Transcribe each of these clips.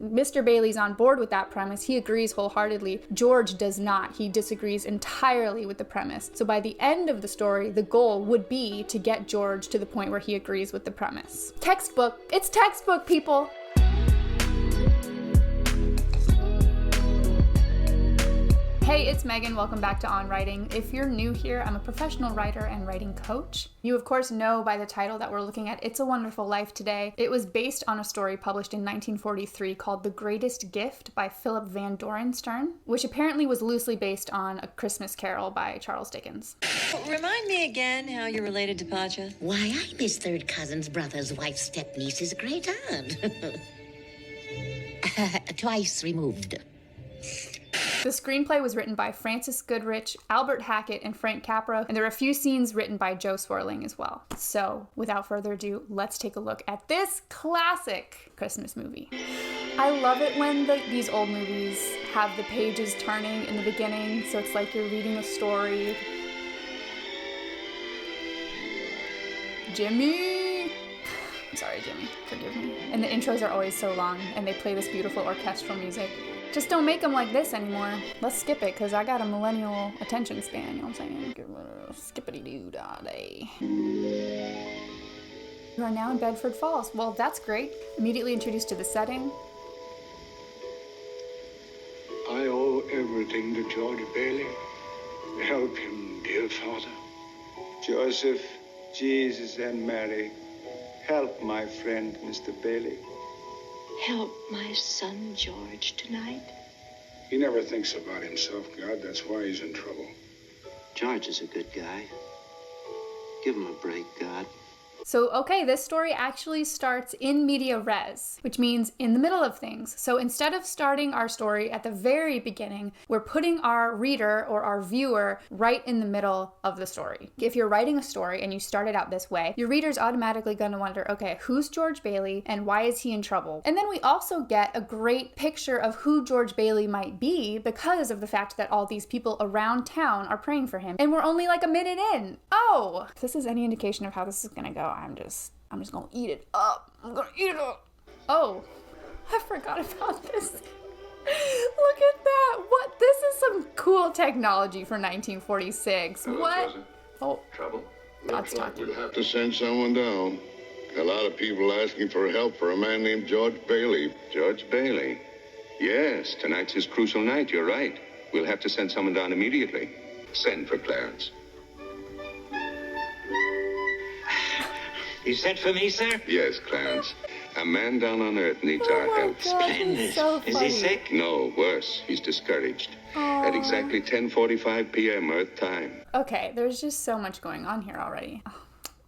Mr. Bailey's on board with that premise. He agrees wholeheartedly. George does not. He disagrees entirely with the premise. So by the end of the story, the goal would be to get George to the point where he agrees with the premise. Textbook. It's textbook, people. Hey, it's Megan. Welcome back to On Writing. If you're new here, I'm a professional writer and writing coach. You, of course, know by the title that we're looking at It's a Wonderful Life today. It was based on a story published in 1943 called The Greatest Gift by Philip Van Doren Stern, which apparently was loosely based on A Christmas Carol by Charles Dickens. Remind me again how you're related to Pacha. Why, I'm his third cousin's brother's wife's step-niece's great aunt. Twice removed. The screenplay was written by Francis Goodrich, Albert Hackett, and Frank Capra, and there are a few scenes written by Joe Swerling as well. So, without further ado, let's take a look at this classic Christmas movie. I love it when these old movies have the pages turning in the beginning, so it's like you're reading a story. Jimmy! I'm sorry, Jimmy. Forgive me. And the intros are always so long, and they play this beautiful orchestral music. Just don't make them like this anymore. Let's skip it, because I got a millennial attention span, you know what I'm saying? Skippity-doo-dah day. You are now in Bedford Falls. Well, that's great. Immediately introduced to the setting. I owe everything to George Bailey. Help him, dear Father. Joseph, Jesus, and Mary, help my friend, Mr. Bailey. Help my son George tonight. He never thinks about himself, God. That's why he's in trouble. George is a good guy. Give him a break, God. So, okay, this story actually starts in media res, which means in the middle of things. So instead of starting our story at the very beginning, we're putting our reader or our viewer right in the middle of the story. If you're writing a story and you start it out this way, your reader's automatically going to wonder, okay, who's George Bailey and why is he in trouble? And then we also get a great picture of who George Bailey might be because of the fact that all these people around town are praying for him. And we're only like a minute in. Oh, if this is any indication of how this is going to go, I'm just gonna eat it up. I'm gonna eat it up. Oh, I forgot about this. Look at that. What? This is some cool technology for 1946. Hello, what? Joseph. Oh, Trouble? God's talking. We'll have to send someone down. A lot of people asking for help for a man named George Bailey. George Bailey. Yes, tonight's his crucial night. You're right. We'll have to send someone down immediately. Send for Clarence. You sent for me, sir? Yes, Clarence. A man down on Earth needs our help. Splendid. So Is funny. he sick? No, worse. He's discouraged. At exactly 10:45 p.m. Earth time. Okay, there's just so much going on here already.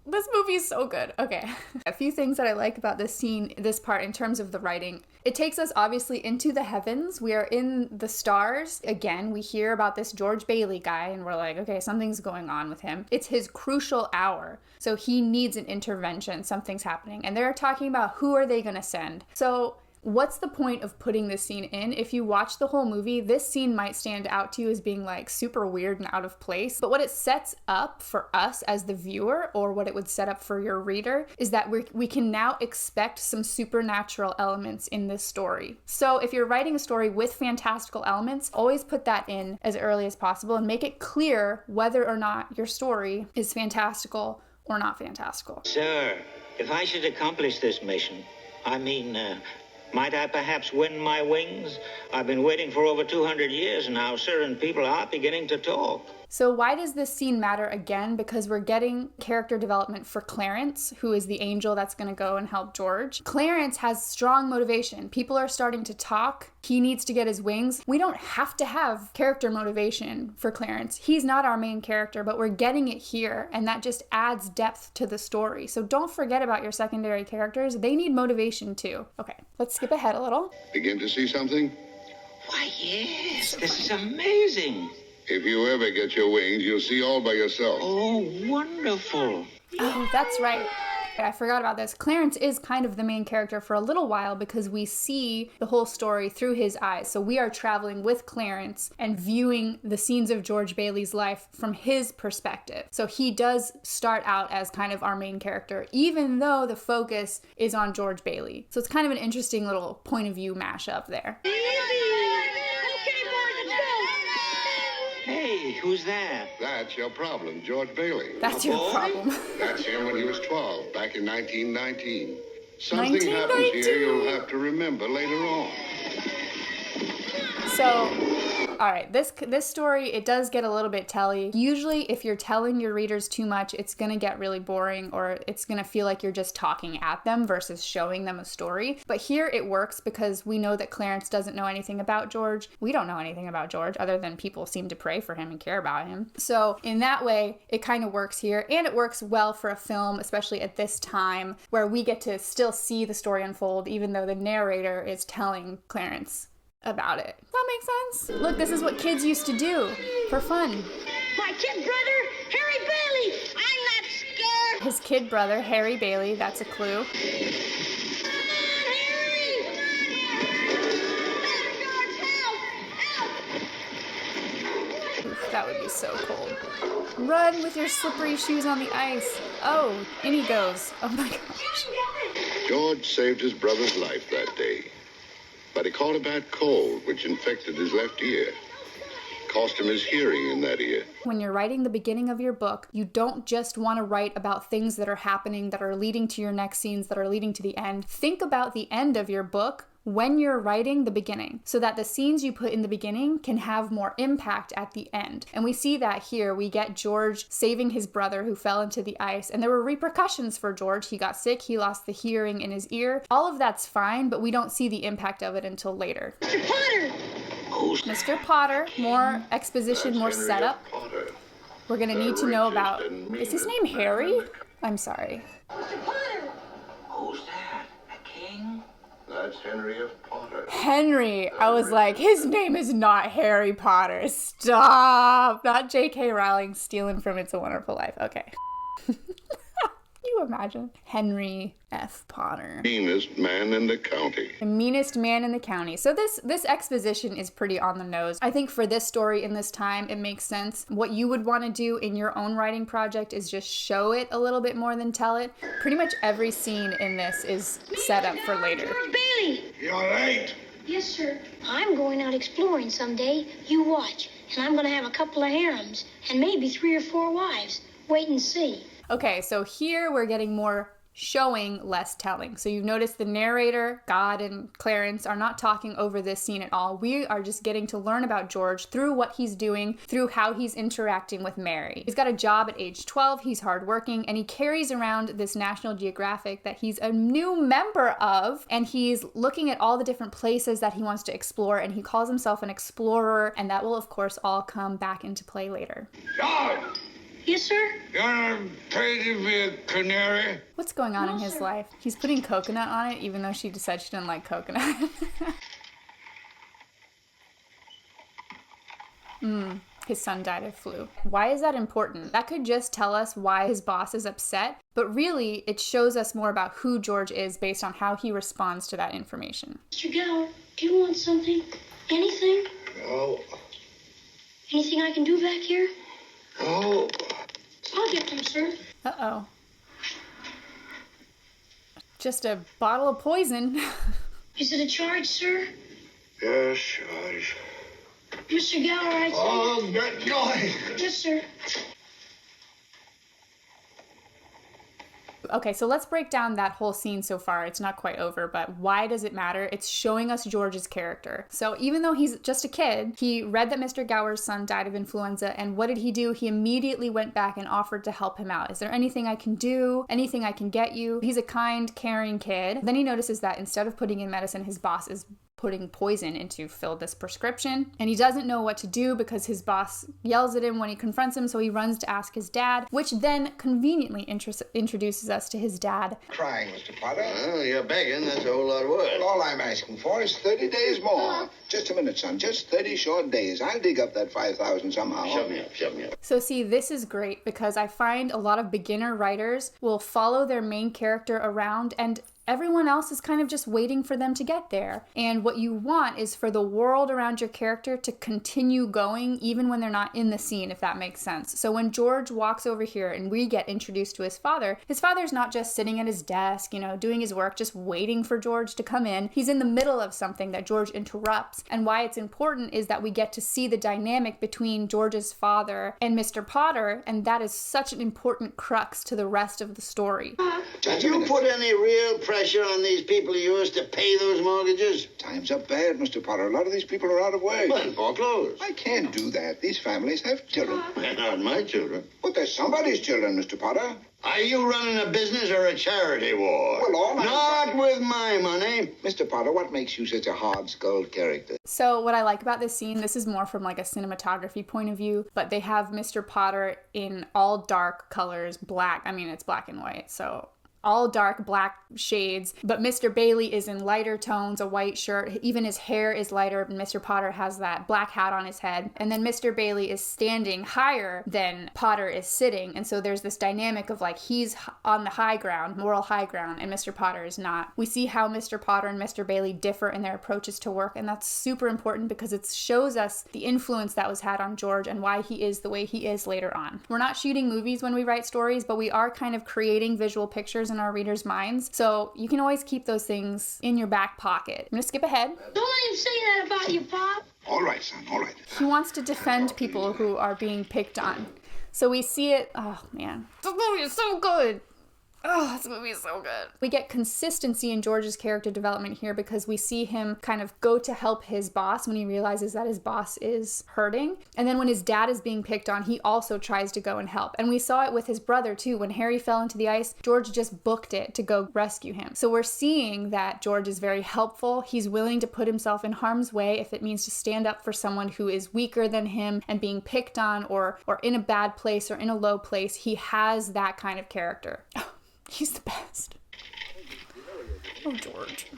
This movie is so good. Okay. A few things that I like about this scene, this part, in terms of the writing. It takes us obviously into the heavens. We are in the stars. Again, we hear about this George Bailey guy and we're like, okay, something's going on with him. It's his crucial hour. So he needs an intervention. Something's happening. And they're talking about who are they going to send. So what's the point of putting this scene in? If you watch the whole movie, this scene might stand out to you as being like super weird and out of place. But what it sets up for us as the viewer, or what it would set up for your reader, is that we can now expect some supernatural elements in this story. So if you're writing a story with fantastical elements, always put that in as early as possible and make it clear whether or not your story is fantastical or not fantastical. Sir, if I should accomplish this mission, might I perhaps win my wings? I've been waiting for over 200 years now, sir, and people are beginning to talk. So why does this scene matter again? Because we're getting character development for Clarence, who is the angel that's going to go and help George. Clarence has strong motivation. People are starting to talk. He needs to get his wings. We don't have to have character motivation for Clarence. He's not our main character, but we're getting it here, and that just adds depth to the story. So don't forget about your secondary characters. They need motivation too. Okay, let's skip ahead a little. Begin to see something? Why, yes, this is amazing. If you ever get your wings, you'll see all by yourself. Oh, wonderful. Oh, that's right. I forgot about this. Clarence is kind of the main character for a little while because we see the whole story through his eyes. So we are traveling with Clarence and viewing the scenes of George Bailey's life from his perspective. So he does start out as kind of our main character, even though the focus is on George Bailey. So it's kind of an interesting little point of view mashup there. Hey, who's that? That's your problem, George Bailey. That's your problem. That's him when he was 12, back in 1919. Something happens here you'll have to remember later on. So, all right, this story, it does get a little bit telly. Usually, if you're telling your readers too much, it's going to get really boring, or it's going to feel like you're just talking at them versus showing them a story. But here it works because we know that Clarence doesn't know anything about George. We don't know anything about George other than people seem to pray for him and care about him. So in that way, it kind of works here, and it works well for a film, especially at this time where we get to still see the story unfold, even though the narrator is telling Clarence about it. Does that make sense? Look, this is what kids used to do for fun. My kid brother, Harry Bailey. I'm not scared. His kid brother, Harry Bailey, that's a clue. Come on, Harry. Help, George, help. Oof, that would be so cold. Run with your slippery shoes on the ice. Oh, in he goes. Oh my gosh. George saved his brother's life that day. But he caught a bad cold, which infected his left ear. Cost him his hearing in that ear. When you're writing the beginning of your book, you don't just want to write about things that are happening, that are leading to your next scenes, that are leading to the end. Think about the end of your book when you're writing the beginning, so that the scenes you put in the beginning can have more impact at the end. And we see that here. We get George saving his brother who fell into the ice, and there were repercussions for George. He got sick, he lost the hearing in his ear. All of that's fine, but we don't see the impact of it until later. Mr. Potter. Mr. Potter, more exposition, more setup. We're gonna need to know about, is his name Harry? I'm sorry. Mr. Potter. Who's that? A king? That's Henry F. Potter. Henry. I was like, his name is not Harry Potter. Stop. Not J.K. Rowling stealing from It's a Wonderful Life. Okay. Can you imagine? Henry F. Potter. Meanest man in the county. The meanest man in the county. So this exposition is pretty on the nose. I think for this story in this time, it makes sense. What you would want to do in your own writing project is just show it a little bit more than tell it. Pretty much every scene in this is set up for later. George Bailey. You're late. Yes, sir. I'm going out exploring someday. You watch. And I'm going to have a couple of harems and maybe 3 or 4 wives. Wait and see. Okay, so here we're getting more showing, less telling. So you've noticed the narrator, God and Clarence, are not talking over this scene at all. We are just getting to learn about George through what he's doing, through how he's interacting with Mary. He's got a job at age 12, he's hardworking, and he carries around this National Geographic that he's a new member of, and he's looking at all the different places that he wants to explore, and he calls himself an explorer, and that will, of course, all come back into play later. George, Yes, sir. you want to trade me a canary? What's going on in his life? He's putting coconut on it, even though she decided she didn't like coconut. His son died of flu. Why is that important? That could just tell us why his boss is upset, but really it shows us more about who George is based on how he responds to that information. Mr. Gower, do you want something? Anything? No. Anything I can do back here? No. I'll get them, sir. Uh-oh. Just a bottle of poison. Is it a charge, sir? Yes, George. Mr. Gower, I said... Oh, get going. Yes, sir. Okay, so let's break down that whole scene so far. It's not quite over, but why does it matter? It's showing us George's character. So even though he's just a kid, he read that Mr. Gower's son died of influenza, and what did he do? He immediately went back and offered to help him out. Is there anything I can do? Anything I can get you? He's a kind, caring kid. Then he notices that instead of putting in medicine, his boss is putting poison in to fill this prescription. And he doesn't know what to do because his boss yells at him when he confronts him, so he runs to ask his dad, which then conveniently introduces us to his dad. Crying, Mr. Potter. Well, you're begging. That's a whole lot of work. Well, all I'm asking for is 30 days more. Just a minute, son. Just 30 short days. I'll dig up that 5,000 somehow. Shut me up, shut me up. So see, this is great because I find a lot of beginner writers will follow their main character around and everyone else is kind of just waiting for them to get there. And what you want is for the world around your character to continue going even when they're not in the scene, if that makes sense. So when George walks over here and we get introduced to his father's not just sitting at his desk, doing his work, just waiting for George to come in. He's in the middle of something that George interrupts. And why it's important is that we get to see the dynamic between George's father and Mr. Potter, and that is such an important crux to the rest of the story. Did you put any real pressure on these people of yours to pay those mortgages? Times are bad, Mr. Potter. A lot of these people are out of work. Well, foreclosed. I can't do that. These families have children. They're not my children. But they're somebody's children, Mr. Potter. Are you running a business or a charity war? Well, all I'm Not with my money. Mr. Potter, what makes you such a hard-skulled character? So what I like about this scene, this is more from like a cinematography point of view, but they have Mr. Potter in all dark colors, black. I mean, it's black and white, so all dark black shades, but Mr. Bailey is in lighter tones, a white shirt, even his hair is lighter, and Mr. Potter has that black hat on his head, and then Mr. Bailey is standing higher than Potter is sitting, and so there's this dynamic of like he's on the high ground, moral high ground, and Mr. Potter is not. We see how Mr. Potter and Mr. Bailey differ in their approaches to work, and that's super important because it shows us the influence that was had on George and why he is the way he is later on. We're not shooting movies when we write stories, but we are kind of creating visual pictures in our readers' minds, so you can always keep those things in your back pocket. I'm gonna skip ahead. Don't let him say that about you, Pop. All right, son, all right. He wants to defend people who are being picked on. So we see it. Oh man, this movie is so good. Oh, this movie is so good. We get consistency in George's character development here because we see him kind of go to help his boss when he realizes that his boss is hurting. And then when his dad is being picked on, he also tries to go and help. And we saw it with his brother too. When Harry fell into the ice, George just booked it to go rescue him. So we're seeing that George is very helpful. He's willing to put himself in harm's way if it means to stand up for someone who is weaker than him and being picked on or in a bad place or in a low place. He has that kind of character. He's the best. Oh, George.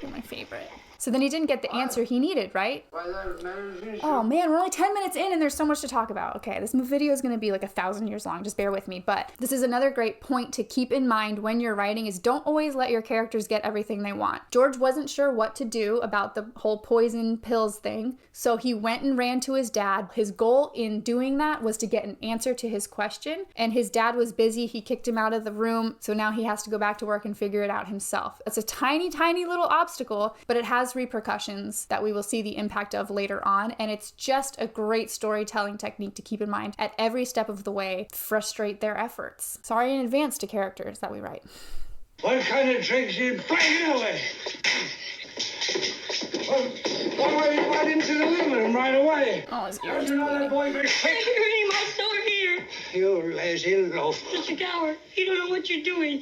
You're my favorite. So then he didn't get the answer he needed, right? Oh man, we're only 10 minutes in and there's so much to talk about. Okay, this video is going to be like 1,000 years long. Just bear with me. But this is another great point to keep in mind when you're writing is don't always let your characters get everything they want. George wasn't sure what to do about the whole poison pills thing, so he went and ran to his dad. His goal in doing that was to get an answer to his question, and his dad was busy. He kicked him out of the room, so now he has to go back to work and figure it out himself. It's a tiny, tiny little obstacle, but it has repercussions that we will see the impact of later on, and it's just a great storytelling technique to keep in mind at every step of the way to frustrate their efforts. Sorry in advance to characters that we write. What kind of tricks are you playing away? Why were you right into the living room right away? Oh, it's Don't you know that boy very quick? Everybody must over here. You lazy loaf. Mr. Gower, you don't know what you're doing.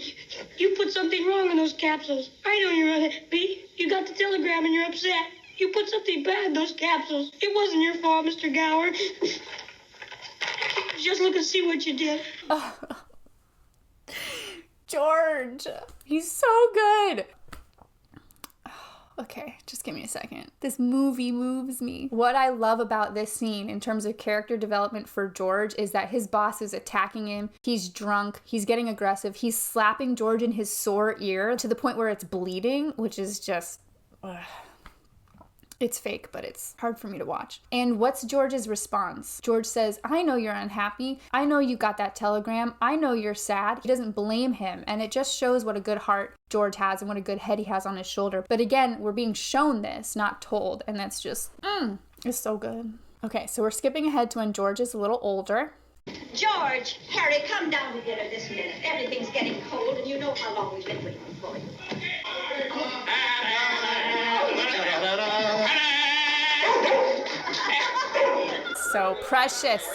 You put something wrong in those capsules. I know you're unhappy. You got the telegram and you're upset. You put something bad in those capsules. It wasn't your fault, Mr. Gower. Just look and see what you did. Oh. George, he's so good. Okay, just give me a second. This movie moves me. What I love about this scene in terms of character development for George is that his boss is attacking him. He's drunk. He's getting aggressive. He's slapping George in his sore ear to the point where it's bleeding, which is just... It's fake, but it's hard for me to watch. And what's George's response? George says, I know you're unhappy. I know you got that telegram. I know you're sad. He doesn't blame him. And it just shows what a good heart George has and what a good head he has on his shoulder. But again, we're being shown this, not told. And that's just, it's so good. Okay, so we're skipping ahead to when George is a little older. George, Harry, come down to dinner this minute. Everything's getting cold, and you know how long we've been waiting for you. So precious.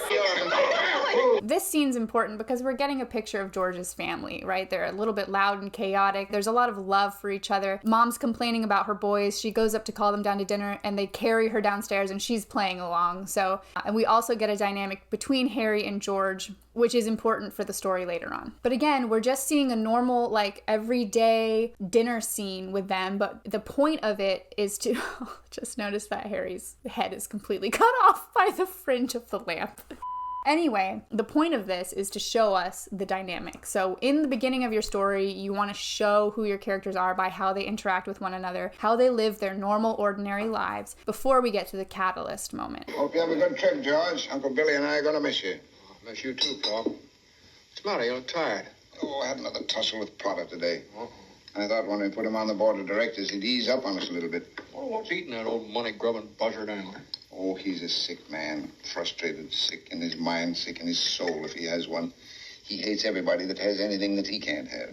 This scene's important because we're getting a picture of George's family, right? They're a little bit loud and chaotic. There's a lot of love for each other. Mom's complaining about her boys. She goes up to call them down to dinner and they carry her downstairs and she's playing along. So, and we also get a dynamic between Harry and George, which is important for the story later on. But again, we're just seeing a normal, like, everyday dinner scene with them, but the point of it is to just notice that Harry's head is completely cut off by the fringe of the lamp. Anyway, the point of this is to show us the dynamic. So in the beginning of your story, you want to show who your characters are by how they interact with one another, how they live their normal, ordinary lives before we get to the catalyst moment. Hope you have a good trip, George. Uncle Billy and I are going to miss you. Miss you too, Pop. What's the matter? You look tired. Oh, I had another tussle with Potter today. I thought when we put him on the board of directors, he'd ease up on us a little bit. Well, what's eating that old money-grubbing buzzard anyway? Oh, he's a sick man. Frustrated, sick in his mind, sick in his soul if he has one. He hates everybody that has anything that he can't have.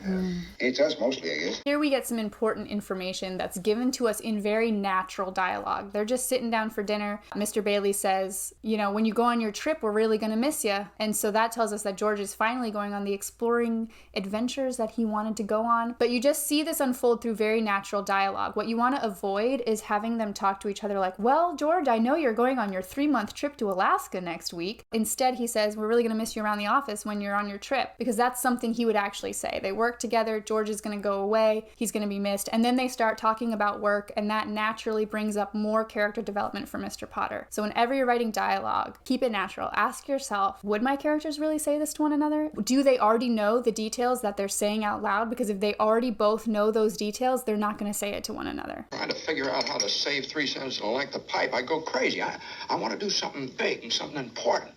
Hates us mostly, I guess. Here we get some important information that's given to us in very natural dialogue. They're just sitting down for dinner. Mr. Bailey says, you know, when you go on your trip, we're really going to miss you. And so that tells us that George is finally going on the exploring adventures that he wanted to go on. But you just see this unfold through very natural dialogue. What you want to avoid is having them talk to each other like, well, George, I know you're going on your 3-month trip to Alaska next week. Instead, he says, we're really going to miss you around the office when you're on your trip, because that's something he would actually say. They work together, George is going to go away, he's going to be missed, and then they start talking about work, and that naturally brings up more character development for Mr. Potter. So whenever you're writing dialogue, keep it natural. Ask yourself, would my characters really say this to one another? Do they already know the details that they're saying out loud? Because if they already both know those details, they're not going to say it to one another. Trying to figure out how to save 3 cents and elect the pipe, I go crazy. I want to do something big and something important.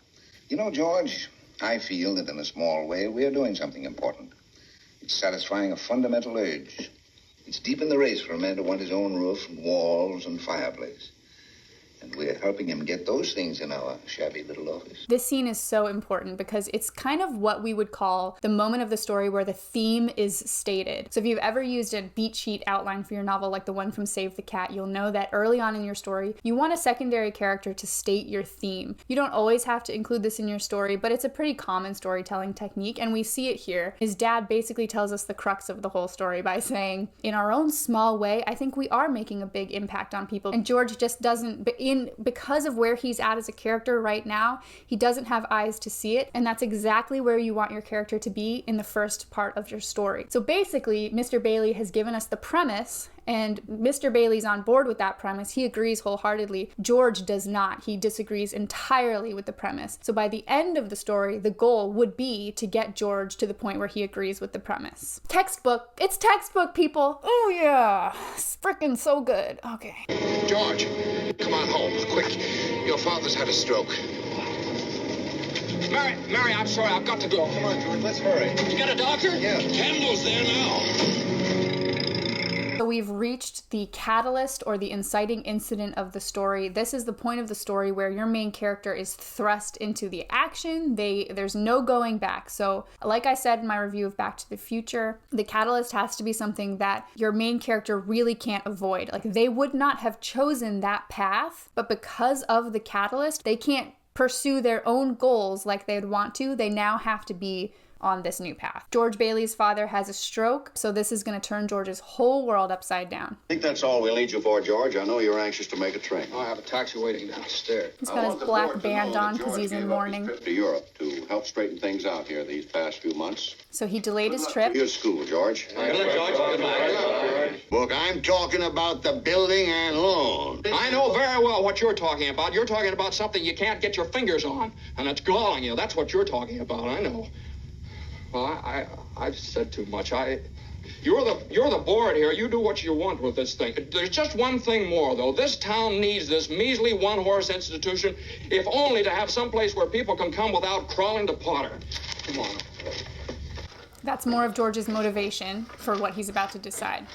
You know, George, I feel that in a small way we are doing something important. It's satisfying a fundamental urge. It's deep in the race for a man to want his own roof and walls and fireplace. And we're helping him get those things in our shabby little office. This scene is so important because it's kind of what we would call the moment of the story where the theme is stated. So if you've ever used a beat sheet outline for your novel, like the one from Save the Cat, you'll know that early on in your story, you want a secondary character to state your theme. You don't always have to include this in your story, but it's a pretty common storytelling technique, and we see it here. His dad basically tells us the crux of the whole story by saying, in our own small way, I think we are making a big impact on people. And George just doesn't, because of where he's at as a character right now, he doesn't have eyes to see it, and that's exactly where you want your character to be in the first part of your story. So basically, Mr. Bailey has given us the premise, and Mr. Bailey's on board with that premise. He agrees wholeheartedly. George does not. He disagrees entirely with the premise. So by the end of the story, the goal would be to get George to the point where he agrees with the premise. Textbook. It's textbook, people. Oh yeah. It's freaking so good. Okay. George, come on home, quick. Your father's had a stroke. Mary, I'm sorry, I've got to go. Come on, George, let's hurry. You got a doctor? Yeah. Campbell's there now. So we've reached the catalyst or the inciting incident of the story. This is the point of the story where your main character is thrust into the action. There's no going back. So like I said in my review of Back to the Future, the catalyst has to be something that your main character really can't avoid. Like, they would not have chosen that path, but because of the catalyst, they can't pursue their own goals like they'd want to. They now have to be on this new path. George Bailey's father has a stroke, so this is going to turn George's whole world upside down. I think that's all we'll need you for, George. I know you're anxious to make a train. I have a taxi waiting downstairs. He's got his black band on because he's in mourning. Trip to Europe to help straighten things out here these past few months. So he delayed his trip. Here's school, George. Good luck, George. Good luck. Look, I'm talking about the building and loan. I know very well what you're talking about. You're talking about something you can't get your fingers on, and it's galling you. That's what you're talking about, I know. Well, I've said too much. You're the board here. You do what you want with this thing. There's just one thing more, though. This town needs this measly one-horse institution, if only to have some place where people can come without crawling to Potter. Come on. That's more of George's motivation for what he's about to decide.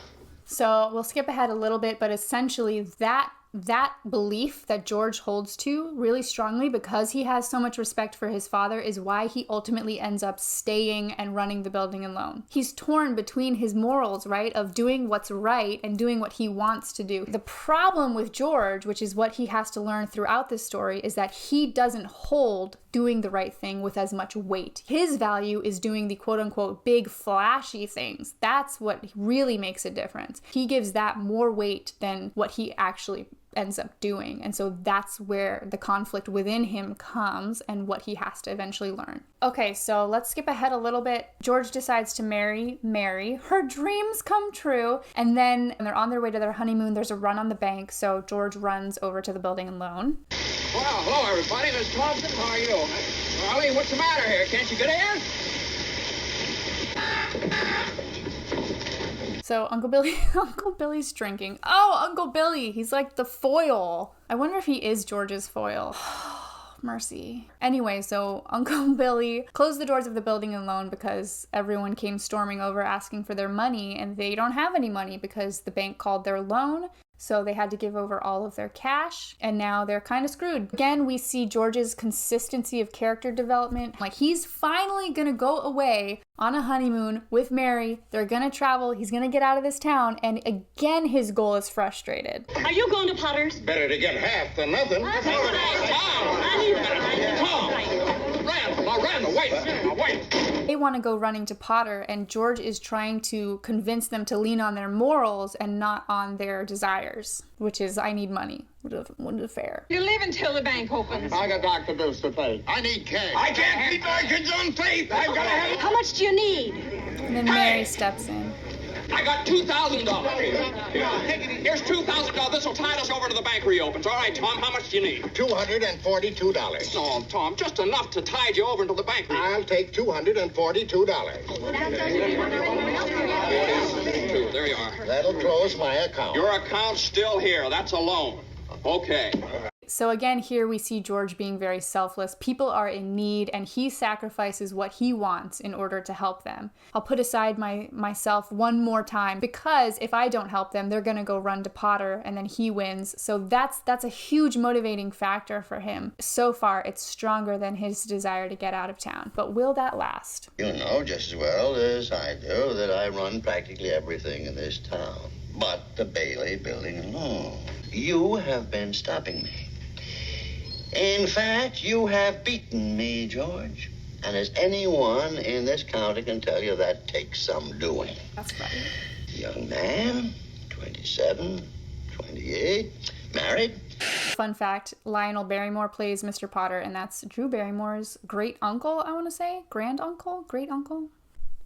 So we'll skip ahead a little bit, but essentially that that belief that George holds to really strongly, because he has so much respect for his father, is why he ultimately ends up staying and running the building alone. He's torn between his morals, right, of doing what's right and doing what he wants to do. The problem with George, which is what he has to learn throughout this story, is that he doesn't hold doing the right thing with as much weight. His value is doing the quote-unquote big flashy things. That's what really makes a difference. He gives that more weight than what he actually ends up doing. And so that's where the conflict within him comes and what he has to eventually learn. Okay, so let's skip ahead a little bit. George decides to marry Mary. Her dreams come true. And then when they're on their way to their honeymoon, there's a run on the bank. So George runs over to the building alone. Well, hello, everybody. Miss Thompson, how are you? Molly, what's the matter here? Can't you get in? So Uncle Billy's drinking. Oh, Uncle Billy, he's like the foil. I wonder if he is George's foil. Mercy. Anyway, so Uncle Billy closed the doors of the building alone because everyone came storming over asking for their money, and they don't have any money because the bank called their loan. So they had to give over all of their cash, and now they're kind of screwed. Again, we see George's consistency of character development. Like, he's finally gonna go away on a honeymoon with Mary. They're gonna travel. He's gonna get out of this town, and again, his goal is frustrated. Are you going to Potter's? Better to get half than nothing. Randall, wait. They want to go running to Potter, and George is trying to convince them to lean on their morals and not on their desires, which is, I need money. What is fair? You leave until the bank opens. I got doctor bills to pay. I need cash. I can't keep my kids on faith. I've got to have... How much do you need? And then Mary steps in. I got $2,000. Here's $2,000. This will tide us over to the bank reopens. All right, Tom, how much do you need? $242. No, Tom, just enough to tide you over until the bank reopens. I'll take $242. There you are. That'll close my account. Your account's still here. That's a loan. Okay. So again, here we see George being very selfless. People are in need, and he sacrifices what he wants in order to help them. I'll put aside myself one more time, because if I don't help them, they're gonna go run to Potter, and then he wins. So that's a huge motivating factor for him. So far, it's stronger than his desire to get out of town. But will that last? You know just as well as I do that I run practically everything in this town. But the Bailey building alone. You have been stopping me. In fact, you have beaten me, George. And as anyone in this county can tell you, that takes some doing. That's right. Young man, 27, 28, married. Fun fact, Lionel Barrymore plays Mr. Potter, and that's Drew Barrymore's great uncle, I want to say. Grand uncle? Great uncle?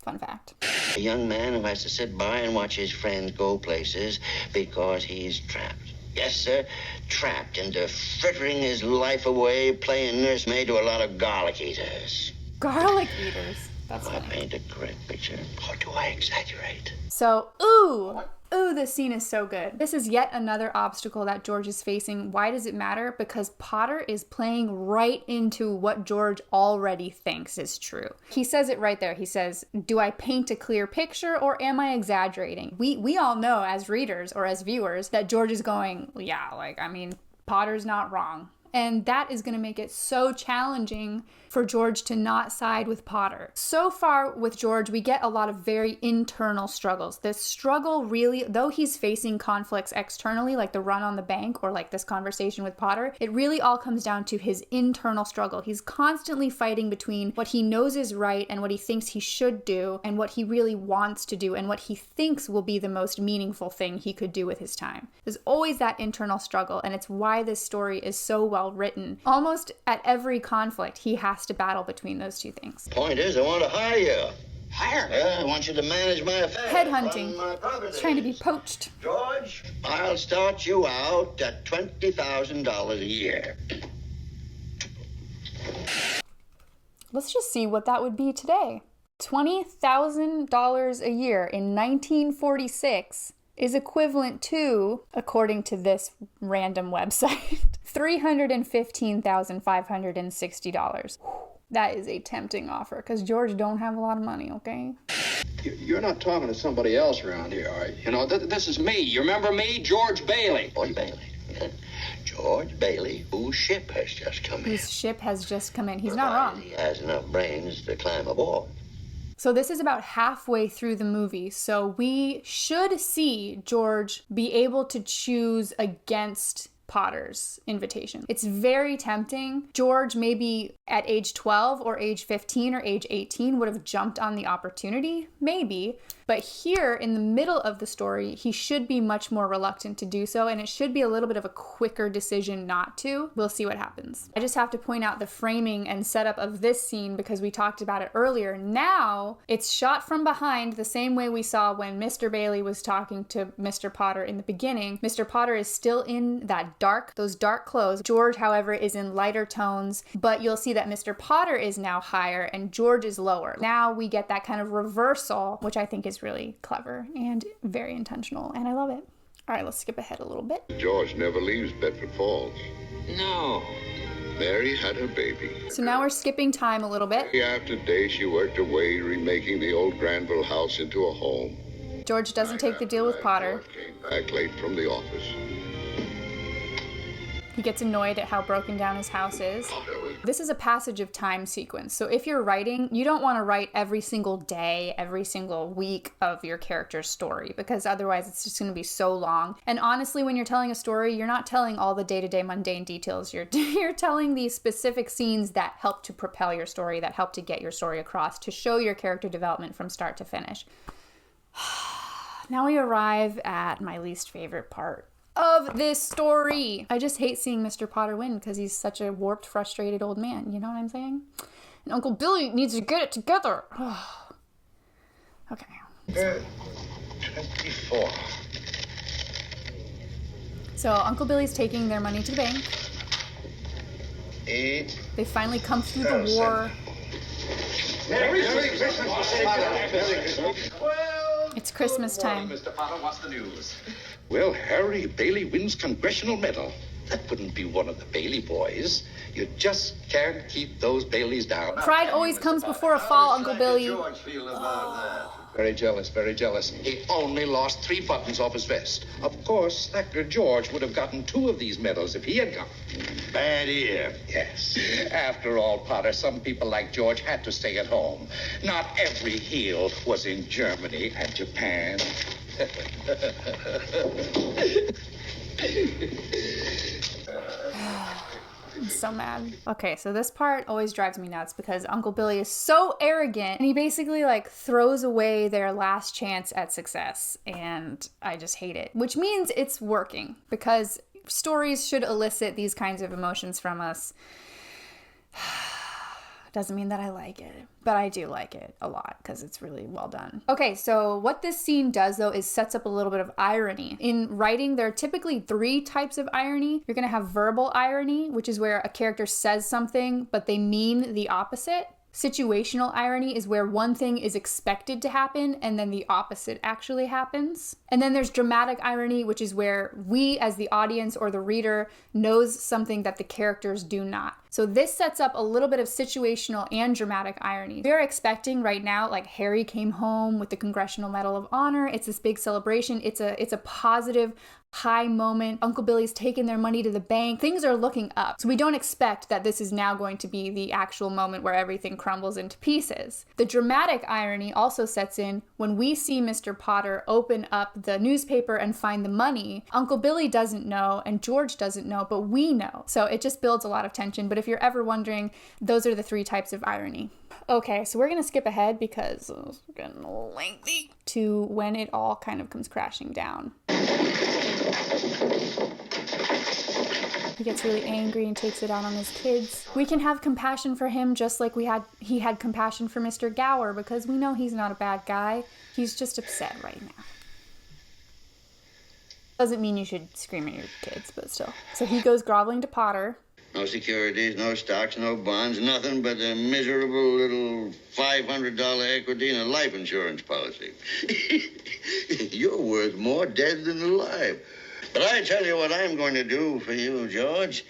Fun fact. A young man who has to sit by and watch his friends go places because he's trapped. Yes, sir, trapped into frittering his life away, playing nursemaid to a lot of garlic eaters. Garlic eaters? That's funny. I paint a correct picture, or do I exaggerate? So, ooh, this scene is so good. This is yet another obstacle that George is facing. Why does it matter? Because Potter is playing right into what George already thinks is true. He says it right there. He says, do I paint a clear picture or am I exaggerating? We all know as readers or as viewers that George is going, yeah, Potter's not wrong. And that is going to make it so challenging for George to not side with Potter. So far with George, we get a lot of very internal struggles. This struggle really, though he's facing conflicts externally, like the run on the bank or like this conversation with Potter, it really all comes down to his internal struggle. He's constantly fighting between what he knows is right and what he thinks he should do and what he really wants to do and what he thinks will be the most meaningful thing he could do with his time. There's always that internal struggle, and it's why this story is so well written. Almost at every conflict, he has to battle between those two things. Point is, I want to hire you. Hire? Yeah, I want you to manage my affairs. Headhunting. He's trying to be poached. George, I'll start you out at $20,000 a year. Let's just see what that would be today. $20,000 a year in 1946 is equivalent to, according to this random website, $315,560. That is a tempting offer, because George don't have a lot of money, okay? You're not talking to somebody else around here, are you? You know, this is me. You remember me? George Bailey. George Bailey. Bailey, whose ship has just come in. Whose ship has just come in. He's not wrong. He has enough brains to climb aboard. So this is about halfway through the movie, so we should see George be able to choose against Potter's invitation. It's very tempting. George, maybe at age 12 or age 15 or age 18, would have jumped on the opportunity, maybe. But here in the middle of the story, he should be much more reluctant to do so, and it should be a little bit of a quicker decision not to. We'll see what happens. I just have to point out the framing and setup of this scene because we talked about it earlier. Now it's shot from behind the same way we saw when Mr. Bailey was talking to Mr. Potter in the beginning. Mr. Potter is still in those dark clothes. George, however, is in lighter tones, but you'll see that Mr. Potter is now higher and George is lower. Now we get that kind of reversal, which I think is really clever and very intentional, and I love it. All right, let's skip ahead a little bit. George never leaves Bedford Falls. No. Mary had her baby. So now we're skipping time a little bit. Day after day, she worked away, remaking the old Granville house into a home. George doesn't take the deal with Potter. Came back late from the office. He gets annoyed at how broken down his house is. This is a passage of time sequence. So if you're writing, you don't want to write every single day, every single week of your character's story, because otherwise it's just going to be so long. And honestly, when you're telling a story, you're not telling all the day-to-day mundane details. You're telling these specific scenes that help to propel your story, that help to get your story across, to show your character development from start to finish. Now we arrive at my least favorite part of this story. I just hate seeing Mr. Potter win because he's such a warped, frustrated old man. You know what I'm saying? And Uncle Billy needs to get it together. Okay. 24. So Uncle Billy's taking their money to the bank. 8. They finally come through the war. Merry Christmas. It's Christmas time. Mr. Potter, what's the news? Well, Harry Bailey wins congressional medal. That wouldn't be one of the Bailey boys. You just can't keep those Baileys down. Pride always comes before a fall, Uncle Billy. Very jealous, very jealous. He only lost 3 buttons off his vest. Of course, Dr. George would have gotten 2 of these medals if he had come. Bad ear. Yes. After all, Potter, some people like George had to stay at home. Not every heel was in Germany and Japan. I'm so mad. Okay, so this part always drives me nuts because Uncle Billy is so arrogant and he basically throws away their last chance at success, and I just hate it. Which means it's working because stories should elicit these kinds of emotions from us. Doesn't mean that I like it, but I do like it a lot because it's really well done. Okay, so what this scene does though is sets up a little bit of irony. In writing, there are typically 3 types of irony. You're gonna have verbal irony, which is where a character says something, but they mean the opposite. Situational irony is where one thing is expected to happen and then the opposite actually happens. And then there's dramatic irony, which is where we as the audience or the reader knows something that the characters do not. So this sets up a little bit of situational and dramatic irony. We're expecting right now, Harry came home with the Congressional Medal of Honor. It's this big celebration. It's a positive, high moment. Uncle Billy's taken their money to the bank. Things are looking up. So we don't expect that this is now going to be the actual moment where everything crumbles into pieces. The dramatic irony also sets in when we see Mr. Potter open up the newspaper and find the money. Uncle Billy doesn't know and George doesn't know, but we know. So it just builds a lot of tension. But if you're ever wondering, those are the 3 types of irony. Okay, so we're going to skip ahead because it's getting lengthy to when it all kind of comes crashing down. He gets really angry and takes it out on his kids. We can have compassion for him just like he had compassion for Mr. Gower because we know he's not a bad guy. He's just upset right now. Doesn't mean you should scream at your kids, but still. So he goes groveling to Potter. No securities, no stocks, no bonds, nothing but a miserable little $500 equity in a life insurance policy. You're worth more dead than alive. But I tell you what I'm going to do for you, George.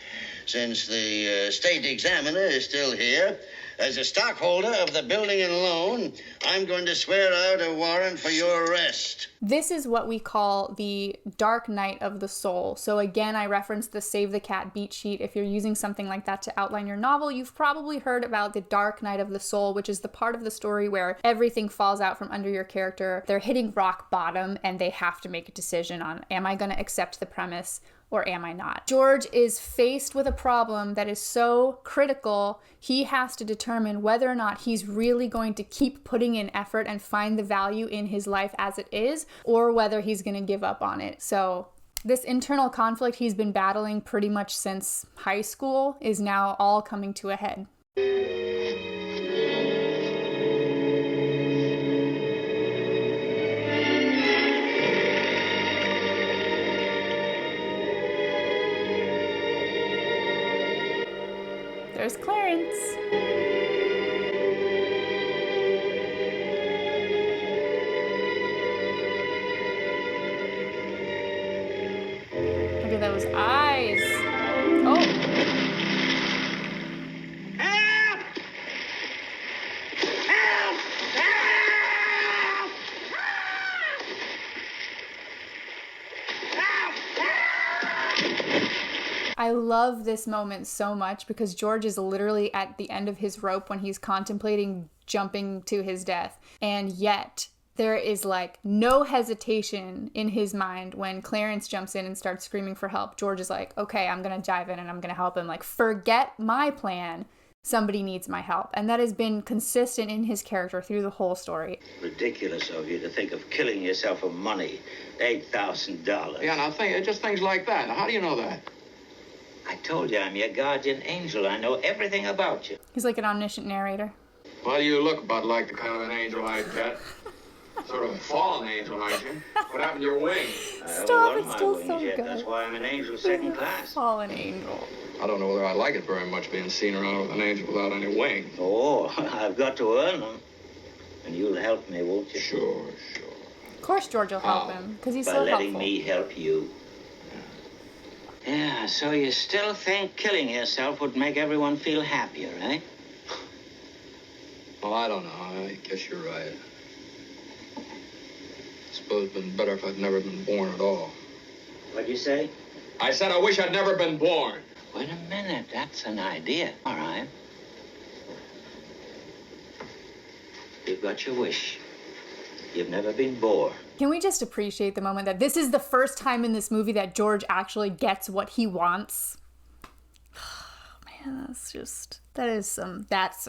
since the state examiner is still here, as a stockholder of the building and loan, I'm going to swear out a warrant for your arrest. This is what we call the dark night of the soul. So again, I referenced the Save the Cat beat sheet. If you're using something like that to outline your novel, you've probably heard about the dark night of the soul, which is the part of the story where everything falls out from under your character. They're hitting rock bottom and they have to make a decision on, am I going to accept the premise or am I not? George is faced with a problem that is so critical, he has to determine whether or not he's really going to keep putting in effort and find the value in his life as it is, or whether he's going to give up on it. So this internal conflict he's been battling pretty much since high school is now all coming to a head. There's Clarence. Look at those eyes. Oh. Help! Help! I love this moment so much because George is literally at the end of his rope when he's contemplating jumping to his death. And yet there is like no hesitation in his mind when Clarence jumps in and starts screaming for help. George is like, okay, I'm going to dive in and I'm going to help him. Like, forget my plan. Somebody needs my help. And that has been consistent in his character through the whole story. Ridiculous of you to think of killing yourself for money. $8,000. Yeah, now just things like that. Now, how do you know that? I told you I'm your guardian angel. I know everything about you. He's like an omniscient narrator. Well, you look about like the kind of an angel I'd get. Sort of a fallen angel, aren't you? What happened to your wings? Stop, it's still so yet. good. That's why I'm an angel second class. Fallen angel. I don't know whether I like it very much being seen around with an angel without any wings. Oh, I've got to earn them. And you'll help me, won't you? Sure. Of course George will help him, because he's By so letting helpful. me help you. Yeah, so you still think killing yourself would make everyone feel happier, eh? Well, I don't know. I guess you're right. I suppose it'd been better if I'd never been born at all. What'd you say? I said I wish I'd never been born. Wait a minute. That's an idea. All right. You've got your wish. You've never been bored. Can we just appreciate the moment that this is the first time in this movie that George actually gets what he wants? Man, that's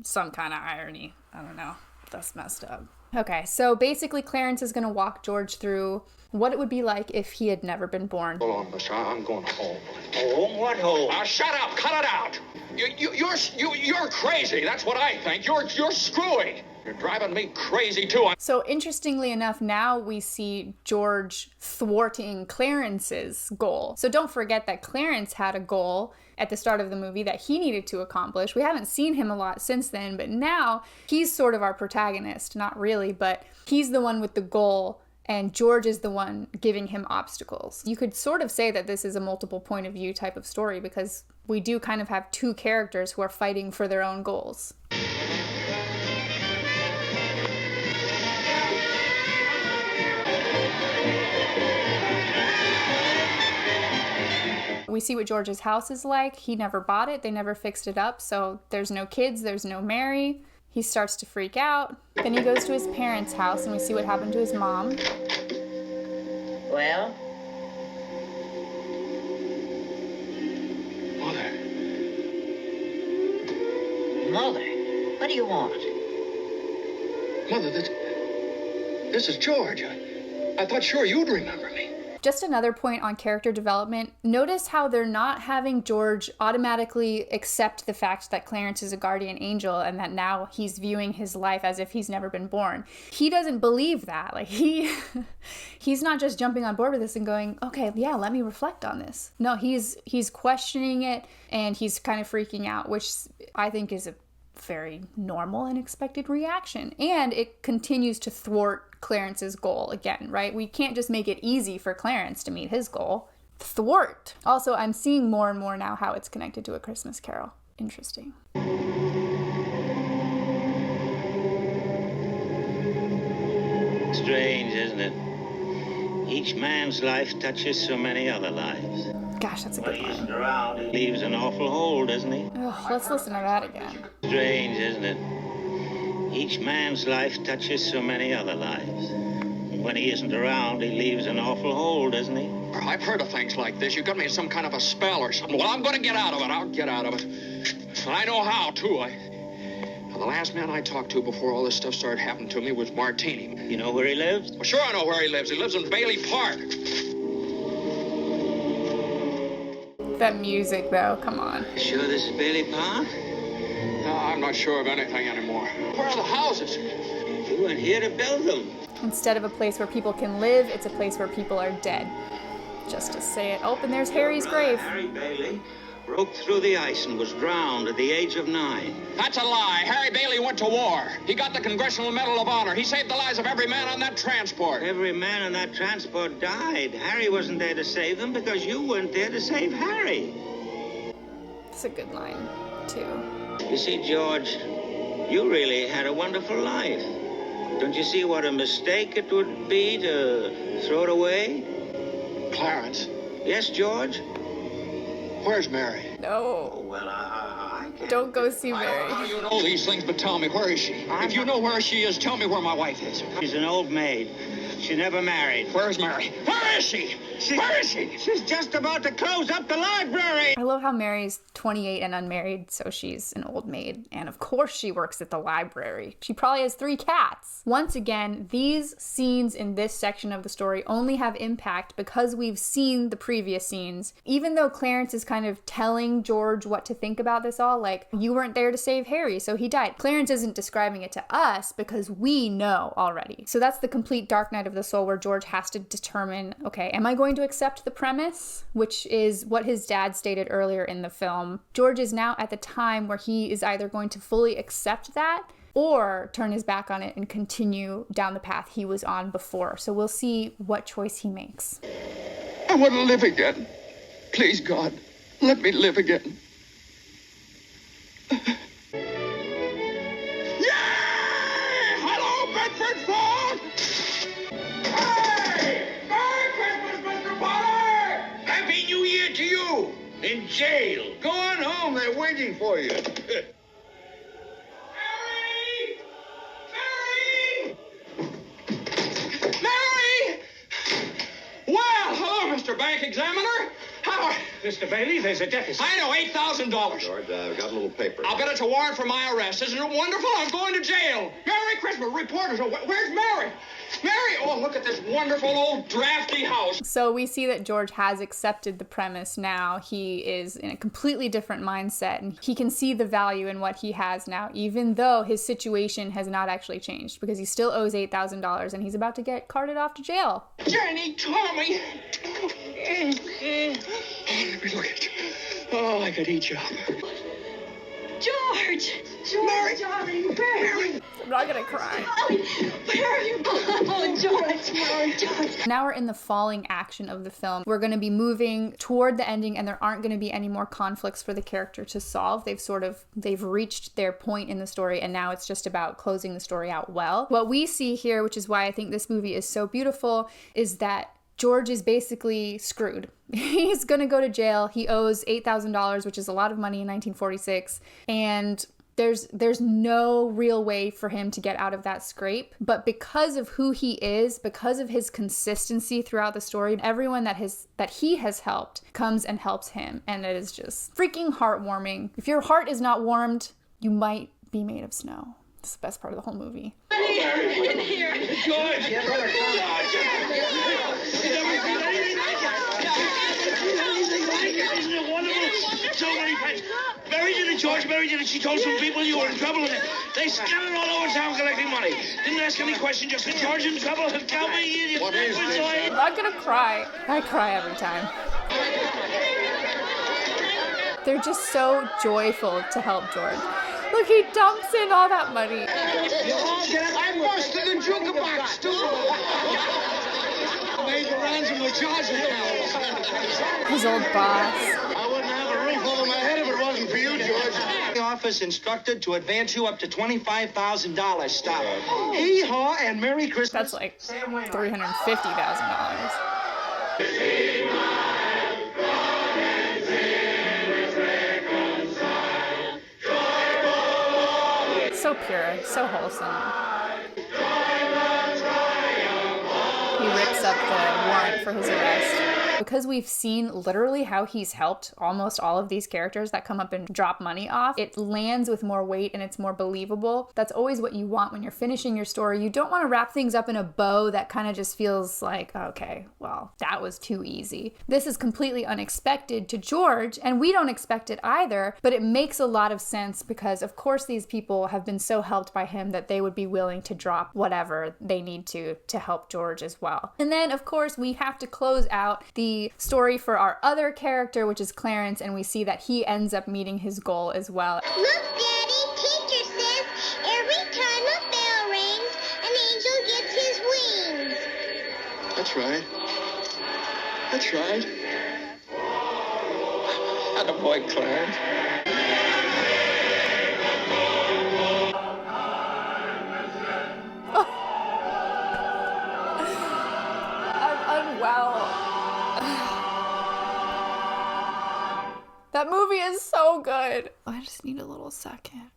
some kind of irony. I don't know. That's messed up. Okay, so basically Clarence is going to walk George through what it would be like if he had never been born. Hold on, mister. I'm going home. Home? What home? Now, shut up. Cut it out. You're crazy. That's what I think. You're screwy. You're driving me crazy, too. So interestingly enough, now we see George thwarting Clarence's goal. So don't forget that Clarence had a goal at the start of the movie that he needed to accomplish. We haven't seen him a lot since then, but now he's sort of our protagonist. Not really, but he's the one with the goal, and George is the one giving him obstacles. You could sort of say that this is a multiple point of view type of story because we do kind of have two characters who are fighting for their own goals. We see what George's house is like. He never bought it. They never fixed it up. So there's no kids. There's no Mary. He starts to freak out. Then he goes to his parents' house and we see what happened to his mom. Well? Mother, what do you want? Mother, this is George. I thought sure you'd remember me. Just another point on character development. Notice how they're not having George automatically accept the fact that Clarence is a guardian angel and that now he's viewing his life as if he's never been born. He doesn't believe that. Like he's not just jumping on board with this and going, okay, yeah, let me reflect on this. No, he's questioning it and he's kind of freaking out, which I think is a very normal and expected reaction. And it continues to thwart Clarence's goal again, right? We can't just make it easy for Clarence to meet his goal. Thwart. Also, I'm seeing more and more now how it's connected to A Christmas Carol. Interesting. Strange, isn't it? Each man's life touches so many other lives. Gosh, that's a good When he line. isn't around, he leaves an awful hole, doesn't he? Ugh, let's listen to that again. Strange, isn't it? Each man's life touches so many other lives. When he isn't around, he leaves an awful hole, doesn't he? I've heard of things like this. You got me in some kind of a spell or something. Well, I'm going to get out of it. I'll get out of it. And I know how, too. The last man I talked to before all this stuff started happening to me was Martini. You know where he lives? Well, sure I know where he lives. He lives in Bailey Park. That music, though, come on. Sure this is Bailey Park? No, I'm not sure of anything anymore. Where are the houses? We went here to build them. Instead of a place where people can live, it's a place where people are dead. Just to say it. Oh, and there's Harry's grave. Harry Bailey broke through the ice and was drowned at the age of 9. That's a lie. Harry Bailey went to war. He got the Congressional Medal of Honor. He saved the lives of every man on that transport. Every man on that transport died. Harry wasn't there to save them because you weren't there to save Harry. It's a good line, too. You see, George, you really had a wonderful life. Don't you see what a mistake it would be to throw it away? Clarence. Yes, George? Where's Mary? No. Oh, well, I can't. Don't go see I Mary. don't know how you know these things, but tell me, where is she? If you know where she is, tell me where my wife is. She's an old maid. She never married. Where's Mary? Where is she? Where is she? She's just about to close up the library. I love how Mary's 28 and unmarried, so she's an old maid. And of course she works at the library. She probably has 3 cats. Once again, these scenes in this section of the story only have impact because we've seen the previous scenes. Even though Clarence is kind of telling George what to think about this all, like, you weren't there to save Harry, so he died. Clarence isn't describing it to us because we know already. So that's the complete Dark Night of the Soul where George has to determine, okay, am I going to accept the premise? Which is what his dad stated earlier in the film. George is now at the time where he is either going to fully accept that or turn his back on it and continue down the path he was on before. So we'll see what choice he makes. I want to live again. Please, God, let me live again. Yay! Hello, Bedford Falls! Hey! Merry Christmas, Mr. Potter! Happy New Year to you! In jail. Go on home. They're waiting for you. Mary! Well, hello, Mr. Bank Examiner. How are... Mr. Bailey, there's a deficit. I know, $8,000. George, I've got a little paper. I'll bet it's a warrant for my arrest. Isn't it wonderful? I'm going to jail. Merry Christmas. Reporters are... Where's Mary? Mary! Oh, look at this wonderful old drafty house. So we see that George has accepted the premise now. He is in a completely different mindset and he can see the value in what he has now, even though his situation has not actually changed because he still owes $8,000 and he's about to get carted off to jail. Jenny, Tommy. Oh, let me look at you. Oh, I could eat you up. George! George, darling, where are you? I'm not gonna cry. Where are you? Oh, George. Now we're in the falling action of the film. We're going to be moving toward the ending and there aren't going to be any more conflicts for the character to solve. They've reached their point in the story and now it's just about closing the story out well. What we see here, which is why I think this movie is so beautiful, is that George is basically screwed. He's going to go to jail. He owes $8,000, which is a lot of money in 1946. And there's no real way for him to get out of that scrape. But because of who he is, because of his consistency throughout the story, everyone that he has helped comes and helps him. And it is just freaking heartwarming. If your heart is not warmed, you might be made of snow. It's the best part of the whole movie. In here. George! Isn't it wonderful? So many friends. Mary did it, George. Mary did it. She told some people you were in trouble and they scattered all over town collecting money. Didn't ask any questions, just said, George in trouble. Tell me. What is this? I'm not gonna cry. I cry every time. They're just so joyful to help George. Look, he dumps in all that money. I busted the jukebox, too. made the ransom with charges. His old boss. I wouldn't have a roof over my head if it wasn't for you, George. The office instructed to advance you up to $25,000. Stop. Hee-haw and Merry Christmas. That's like $350,000. So pure, so wholesome. He rips up the warrant for his arrest. Because we've seen literally how he's helped almost all of these characters that come up and drop money off, it lands with more weight and it's more believable. That's always what you want when you're finishing your story. You don't want to wrap things up in a bow that kind of just feels like, okay, well, that was too easy. This is completely unexpected to George, and we don't expect it either, but it makes a lot of sense because, of course, these people have been so helped by him that they would be willing to drop whatever they need to help George as well. And then, of course, we have to close out the story for our other character, which is Clarence, and we see that he ends up meeting his goal as well. Look, Daddy, teacher says every time a bell rings, an angel gets his wings. That's right. That's right. Attaboy, Clarence. I'm unwell. That movie is so good. I just need a little second.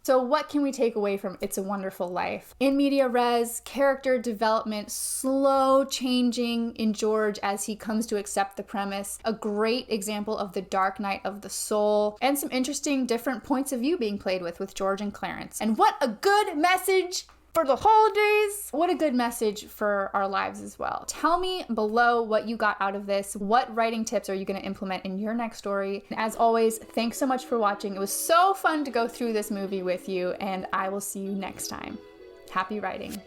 So what can we take away from It's a Wonderful Life? In media res, character development, slow changing in George as he comes to accept the premise, a great example of the dark night of the soul, and some interesting different points of view being played with George and Clarence. And what a good message for the holidays. What a good message for our lives as well. Tell me below what you got out of this. What writing tips are you going to implement in your next story? And as always, thanks so much for watching. It was so fun to go through this movie with you, and I will see you next time. Happy writing.